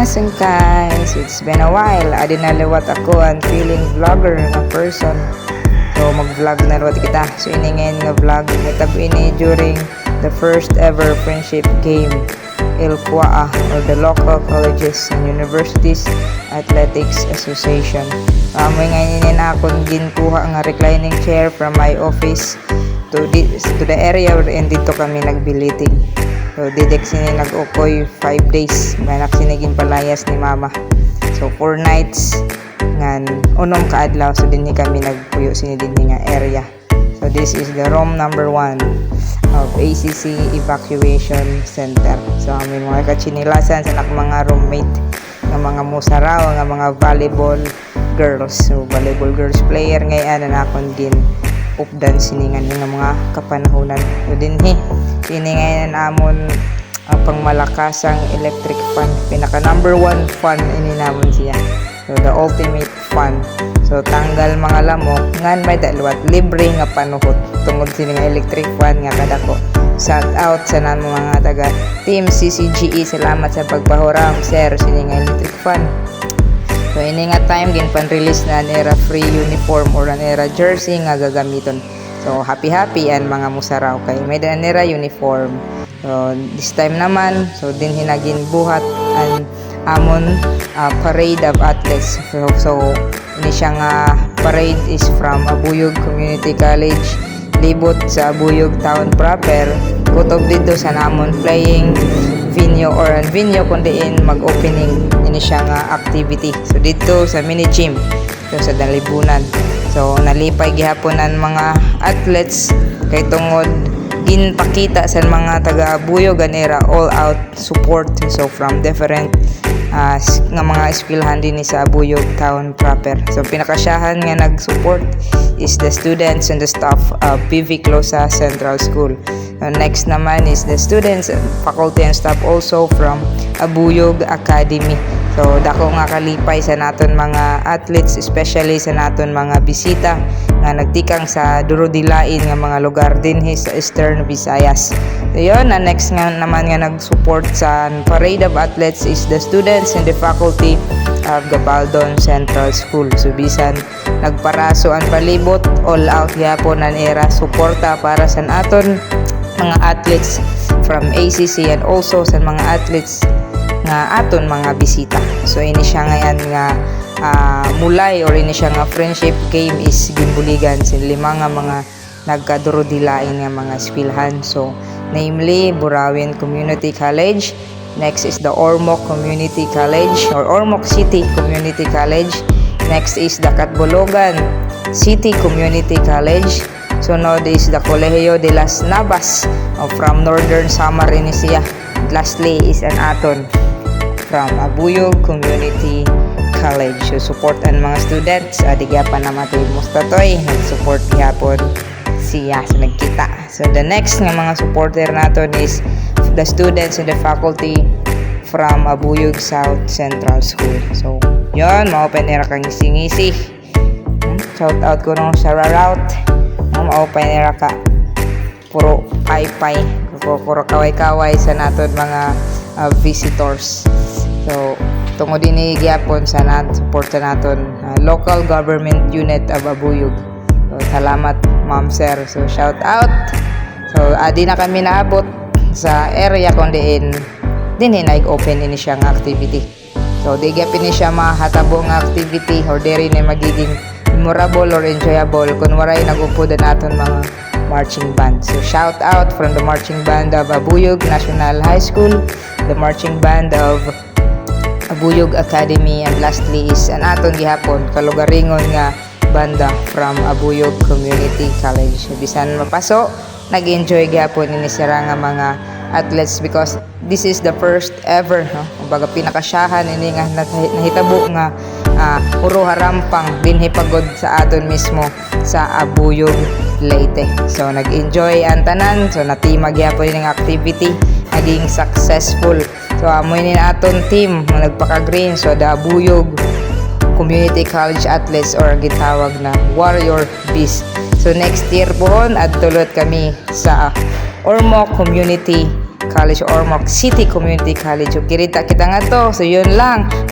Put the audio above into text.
Annyeonghaseyo guys! It's been a while. Adi naliwat ako ang feeling vlogger na person. So mag-vlog na liwat kita. So ini ngayon nga vlog. Itab ini during the first ever friendship game ILCUA or the Local Colleges and Universities Athletics Association. Amoy ngayon na akong ginkuha nga reclining chair from my office to the area wherein dito kami nagbiliting. So didek sini nag-ukoy 5 days manak sinigin palayas ni mama. So 4 nights ngan unom kaadlaw so dinhi kami nagpuyo sini dinhi nga area. So this is the room number 1 of ACC Evacuation Center. So amin mga kachinilasan sa mga roommate nga mga musaraw nga mga volleyball girls. So volleyball girls player ngayon na akong gin updan siningan nga mga kapanahonan. So dinhi kini ngayon amon ang pangmalakasang electric fan, pinaka number 1 fan ini namon siya. So the ultimate fan. So tanggal mga lamok ngan may dalawat libre nga panuhot tungod sini nga electric fan nga kadako. Shout out sa namo mga taga Team CCGE, salamat sa pagpahuram sir sini nga electric fan. So ini nga time din pan-release na nera free uniform or nera jersey nga gagamiton. So happy and mga musaraw kay may nera uniform. So this time naman so din hinagin buhat ang amon parade of athletes. So ini siya nga parade is from Abuyog Community College, libot sa Abuyog Town proper, kutob dito sa namon playing venue or an venue kundiin mag-opening ini siya nga activity. So dito sa mini gym so sa Dalibunan. So nalipay gihapon ang mga athletes kay tungod ginpakita sa mga taga Abuyog ganera all out support so from different nga mga eskwelahan din sa Abuyog Town proper. So pinakasyahan nga nag-support is the students and the staff of PV Closa Central School. Next naman is the students, faculty and staff also from Abuyog Academy. So dako nga kalipay sa naton mga athletes, especially sa naton mga bisita nga nagtikang sa durodilain nga mga lugar dinhi sa Eastern Visayas. So yun, next nga naman nga nag-support sa parade of athletes is the students and the faculty of Gabaldon Central School. So bisan nagparaso ang palibot, all out gyapon ang era suporta para sa aton mga athletes from ACC and also sa mga athletes nga aton mga bisita. So ini siya ngayon nga mulay or ini siya nga friendship game is gimbuligan sa lima nga mga nagkadurodilain nga mga eskwelahan. So namely Burawin Community College, next is the Ormoc Community College or Ormoc City Community College, next is the Catbologan City Community College, sunod is the Colegio de las Navas from Northern Samar Inicia, lastly is an aton from Abuyog Community College. So support ang mga students adigyapan na matay mustatoy nag-support gyapon siya sa nagkita. So the next nga mga supporter naton is the students and the faculty from Abuyog South Central School. So yon ma-open era kang ngisi-ngisi. Shout out ko nung sa route. Ma-open era ka puro pay puro kaway-kaway sa naton mga visitors. So tungod ini gyapon sa support sa naton local government unit of Abuyog. So salamat ma'am sir. So shout out. So adi na kami naabot sa area kung diin nag-open ini siyang activity. So di gyapon ni siya mahatabo nga activity or diri ni magiging memorable or enjoyable kung waray nag-upod naton mga marching band. So shout out from the marching band of Abuyog National High School, the marching band of Abuyog Academy, and lastly is an aton gihapon kalugaringon nga banda from Abuyog Community College. So, bisan mapaso nag-enjoy gihapon ini sira nga mga athletes because this is the first ever kumbaga pinakasyahan ini nga nahitabo nga puro harampang dinhi pagod sa aton mismo sa Abuyog Leyte. So nag-enjoy ang tanan, so natimag gyapon ini nga activity naging successful. So amoy ni aton team nagpaka-green so the Abuyog Community College Athletes or gitawag na Warrior Beast. So next year pohon adtulot kami sa Ormoc Community College, Ormoc City Community College. So, kirita kita nga to. So, yun lang.